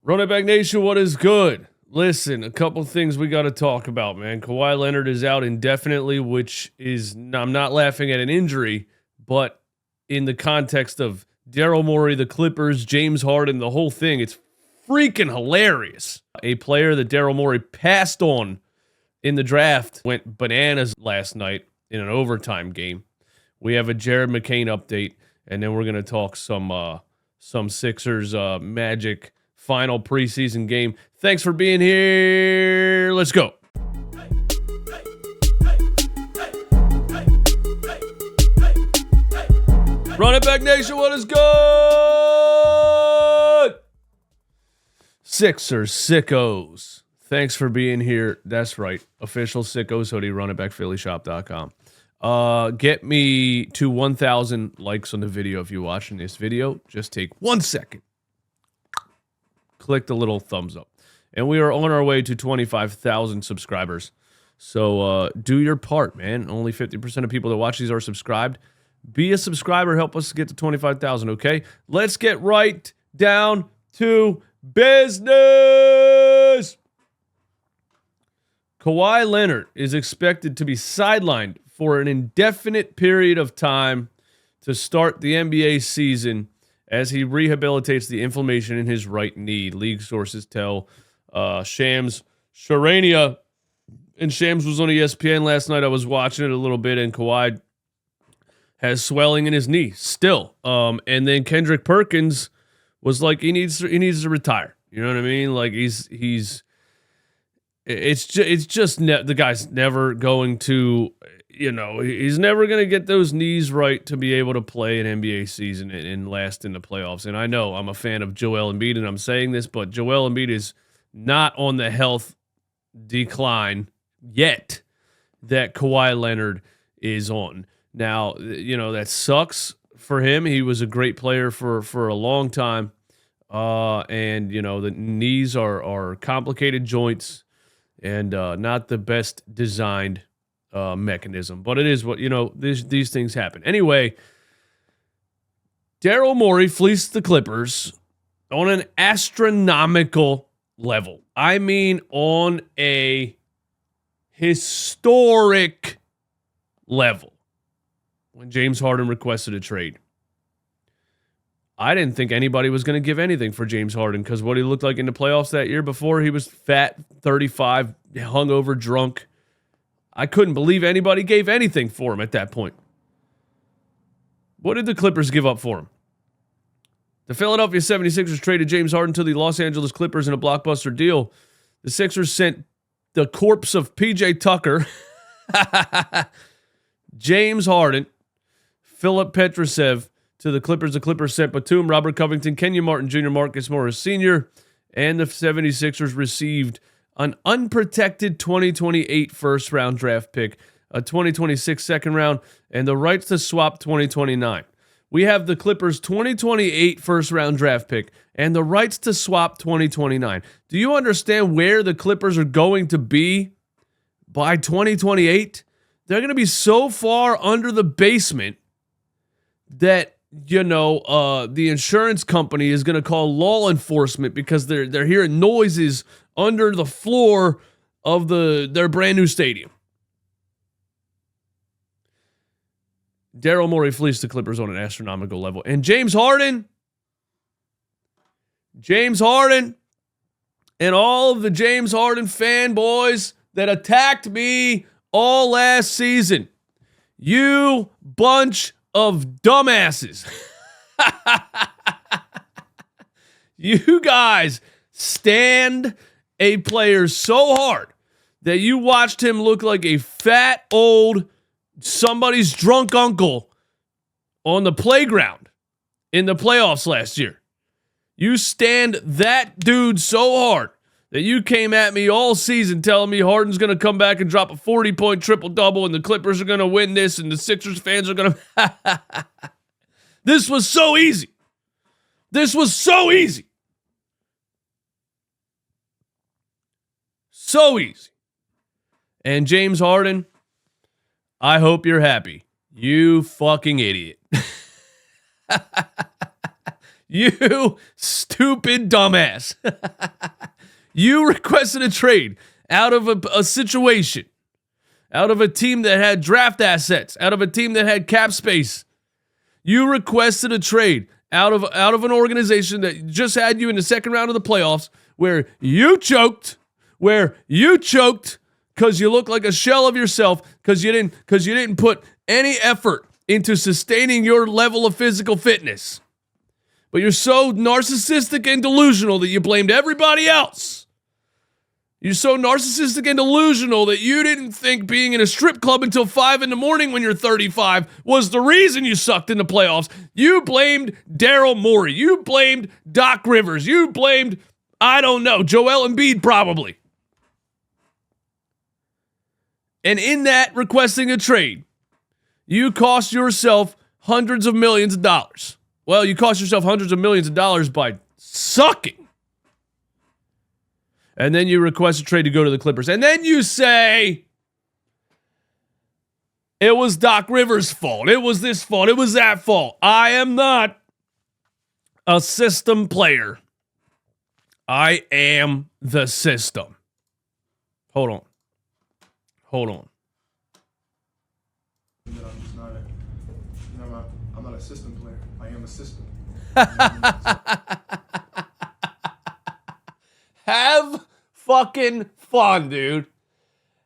Run It Back Nation, what is good? Listen, a couple things we got to talk about, man. Kawhi Leonard is out indefinitely, which is, I'm not laughing at an injury, but in the context of Daryl Morey, the Clippers, James Harden, the whole thing, it's freaking hilarious. A player that Daryl Morey passed on in the draft went bananas last night in an overtime game. We have a Jared McCain update, and then we're going to talk some Sixers Magic final preseason game. Thanks for being here. Let's go. Run It Back Nation, what is good? Sixers, sickos. Thanks for being here. That's right. Official Sickos hoodie, runitbackphillyshop.com. Get me to 1,000 likes on the video if you're watching this video. Just take 1 second. Click the little thumbs up. And we are on our way to 25,000 subscribers. So do your part, man. Only 50% of people that watch these are subscribed. Be a subscriber. Help us get to 25,000, okay? Let's get right down to business. Kawhi Leonard is expected to be sidelined for an indefinite period of time to start the NBA season as he rehabilitates the inflammation in his right knee. League sources tell Shams Charania. And Shams was on ESPN last night. I was watching it a little bit, and Kawhi has swelling in his knee still. And then Kendrick Perkins was like, he needs to retire. You know what I mean? Like the guy's never going to, he's never going to get those knees right to be able to play an NBA season and last in the playoffs. And I know I'm a fan of Joel Embiid, and I'm saying this, but Joel Embiid is not on the health decline yet that Kawhi Leonard is on. Now, that sucks for him. He was a great player for a long time. And the knees are complicated joints and not the best designed mechanism. But it is what, these things happen. Anyway, Daryl Morey fleeced the Clippers on an astronomical level. I mean, on a historic level. When James Harden requested a trade. I didn't think anybody was going to give anything for James Harden because what he looked like in the playoffs that year before, he was fat, 35, hungover, drunk. I couldn't believe anybody gave anything for him at that point. What did the Clippers give up for him? The Philadelphia 76ers traded James Harden to the Los Angeles Clippers in a blockbuster deal. The Sixers sent the corpse of PJ Tucker, James Harden, Philip Petrusev to the Clippers. The Clippers sent Batum, Robert Covington, Kenyon Martin Jr., Marcus Morris Sr., and the 76ers received an unprotected 2028 first-round draft pick, a 2026 second round, and the rights to swap 2029. We have the Clippers' 2028 first-round draft pick and the rights to swap 2029. Do you understand where the Clippers are going to be by 2028? They're going to be so far under the basement that, the insurance company is going to call law enforcement because they're hearing noises under the floor of their brand new stadium. Daryl Morey fleeced the Clippers on an astronomical level. And James Harden, and all of the James Harden fanboys that attacked me all last season. You bunch of dumbasses. You guys stand a player so hard that you watched him look like a fat old somebody's drunk uncle on the playground in the playoffs last year. You stand that dude so hard that you came at me all season telling me Harden's going to come back and drop a 40-point triple-double and the Clippers are going to win this and the Sixers fans are going to... This was so easy. So easy. And James Harden, I hope you're happy. You fucking idiot. You stupid dumbass. You requested a trade out of a situation, out of a team that had draft assets, out of a team that had cap space. You requested a trade out of an organization that just had you in the second round of the playoffs, where you choked because you look like a shell of yourself because you didn't put any effort into sustaining your level of physical fitness. But you're so narcissistic and delusional that you blamed everybody else. You're so narcissistic and delusional that you didn't think being in a strip club until 5 a.m. when you're 35 was the reason you sucked in the playoffs. You blamed Daryl Morey. You blamed Doc Rivers. You blamed, I don't know, Joel Embiid probably. And in that requesting a trade, you cost yourself hundreds of millions of dollars. Well, you cost yourself hundreds of millions of dollars by sucking. And then you request a trade to go to the Clippers. And then you say, it was Doc Rivers' fault. It was this fault. It was that fault. I am not a system player. I am the system. Hold on. I'm not a system player. I am a system. Have fucking fun, dude.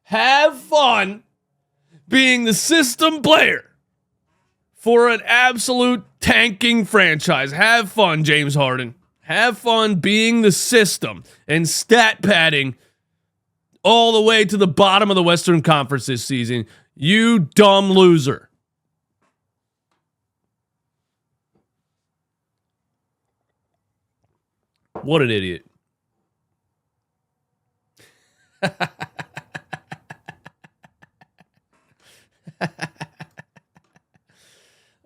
Have fun being the system player for an absolute tanking franchise. Have fun, James Harden. Have fun being the system and stat padding all the way to the bottom of the Western Conference this season. You dumb loser. What an idiot.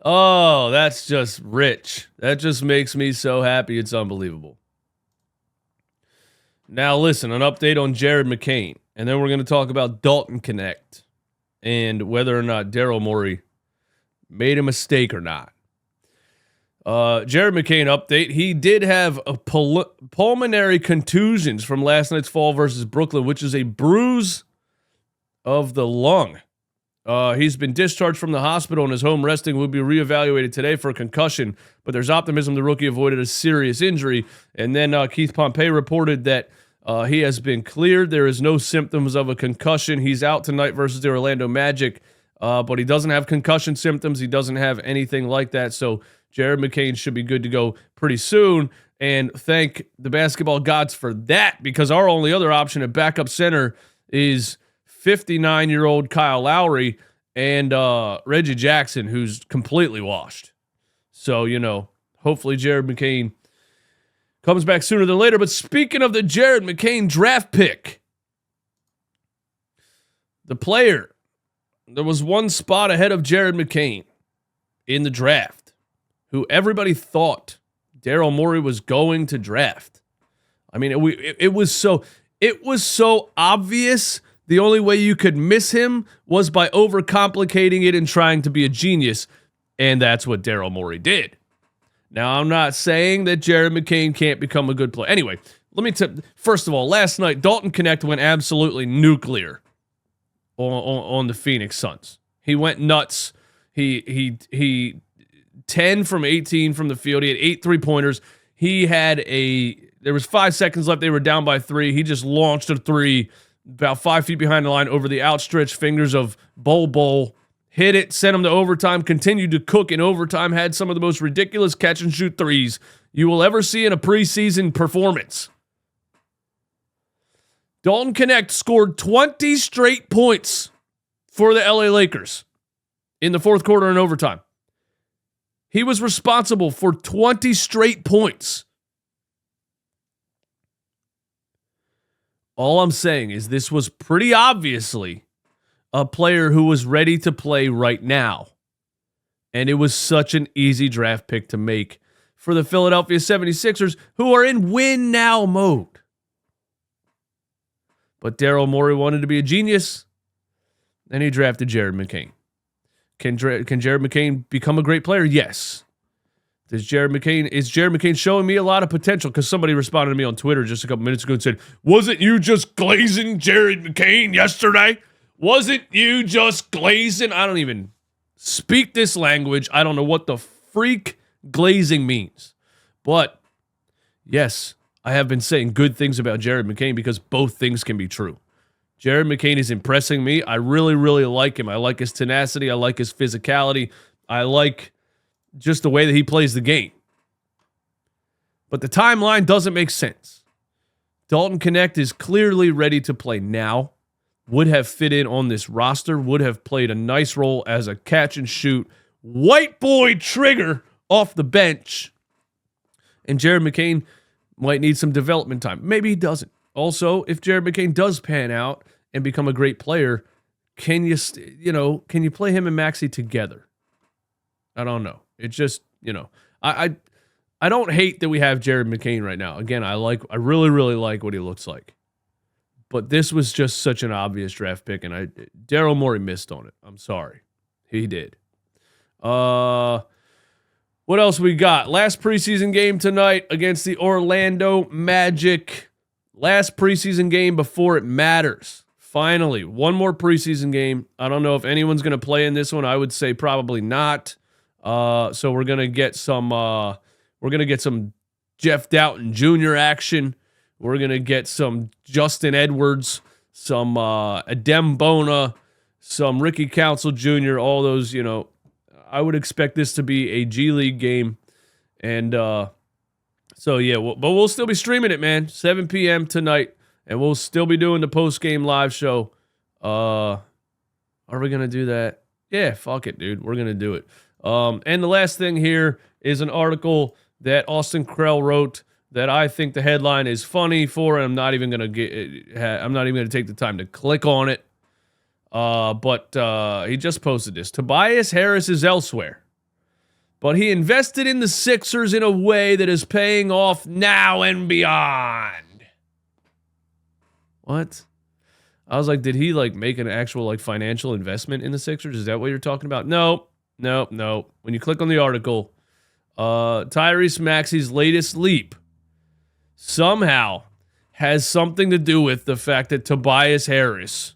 Oh, that's just rich. That just makes me so happy. It's unbelievable. Now listen, an update on Jared McCain. And then we're going to talk about Dalton Knecht and whether or not Daryl Morey made a mistake or not. Jared McCain update. He did have a pulmonary contusions from last night's fall versus Brooklyn, which is a bruise of the lung. He's been discharged from the hospital and is home resting. Will be reevaluated today for a concussion, but there's optimism the rookie avoided a serious injury. And then Keith Pompey reported that he has been cleared. There is no symptoms of a concussion. He's out tonight versus the Orlando Magic, but he doesn't have concussion symptoms. He doesn't have anything like that. So Jared McCain should be good to go pretty soon. And thank the basketball gods for that, because our only other option at backup center is 59-year-old Kyle Lowry and Reggie Jackson, who's completely washed. So, hopefully Jared McCain comes back sooner than later. But speaking of the Jared McCain draft pick, the player that was one spot ahead of Jared McCain in the draft, who everybody thought Daryl Morey was going to draft. I mean, it was so obvious. The only way you could miss him was by overcomplicating it and trying to be a genius, and that's what Daryl Morey did. Now, I'm not saying that Jared McCain can't become a good player. Anyway, let me first of all, last night, Dalton Knecht went absolutely nuclear on the Phoenix Suns. He went nuts. He 10 from 18 from the field. He had 8 3-pointers. There was 5 seconds left. They were down by 3. He just launched a 3 about 5 feet behind the line over the outstretched fingers of Bol. Hit it, sent him to overtime, continued to cook in overtime, had some of the most ridiculous catch-and-shoot threes you will ever see in a preseason performance. Dalton Knecht scored 20 straight points for the LA Lakers in the fourth quarter and overtime. He was responsible for 20 straight points. All I'm saying is this was pretty obviously a player who was ready to play right now. And it was such an easy draft pick to make for the Philadelphia 76ers, who are in win now mode. But Daryl Morey wanted to be a genius, and he drafted Jared McCain. Can Jared McCain become a great player? Yes. Is Jared McCain showing me a lot of potential? Because somebody responded to me on Twitter just a couple minutes ago and said, wasn't you just glazing Jared McCain yesterday? Wasn't you just glazing? I don't even speak this language. I don't know what the freak glazing means. But yes, I have been saying good things about Jared McCain because both things can be true. Jared McCain is impressing me. I really, really like him. I like his tenacity. I like his physicality. I like just the way that he plays the game. But the timeline doesn't make sense. Dalton Knecht is clearly ready to play now. Would have fit in on this roster. Would have played a nice role as a catch and shoot white boy trigger off the bench. And Jared McCain might need some development time. Maybe he doesn't. Also, if Jared McCain does pan out and become a great player, can you play him and Maxey together? I don't know. It's just, I don't hate that we have Jared McCain right now. Again, I really, really like what he looks like. But this was just such an obvious draft pick, and Daryl Morey missed on it. I'm sorry. He did. What else we got? Last preseason game tonight against the Orlando Magic. Last preseason game before it matters. Finally, one more preseason game. I don't know if anyone's going to play in this one. I would say probably not. So we're gonna get some Jeff Dalton Jr. action. We're gonna get some Justin Edwards, some Adem Bona, some Ricky Council Jr. All those, I would expect this to be a G League game, and so yeah. But we'll still be streaming it, man. 7 p.m. tonight, and we'll still be doing the post game live show. Are we gonna do that? Yeah, fuck it, dude. We're gonna do it. And the last thing here is an article that Austin Krell wrote that I think the headline is funny for, and I'm not even gonna take the time to click on it. But he just posted this. Tobias Harris is elsewhere, but he invested in the Sixers in a way that is paying off now and beyond. What? I was like, did he make an actual financial investment in the Sixers? Is that what you're talking about? No. When you click on the article, Tyrese Maxey's latest leap somehow has something to do with the fact that Tobias Harris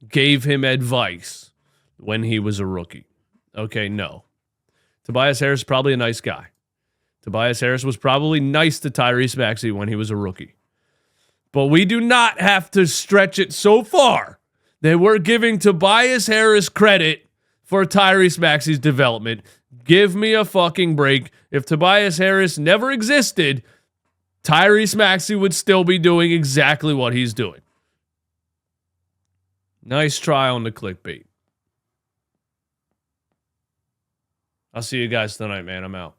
gave him advice when he was a rookie. Okay, no. Tobias Harris is probably a nice guy. Tobias Harris was probably nice to Tyrese Maxey when he was a rookie. But we do not have to stretch it so far that we're giving Tobias Harris credit for Tyrese Maxey's development. Give me a fucking break. If Tobias Harris never existed, Tyrese Maxey would still be doing exactly what he's doing. Nice try on the clickbait. I'll see you guys tonight, man. I'm out.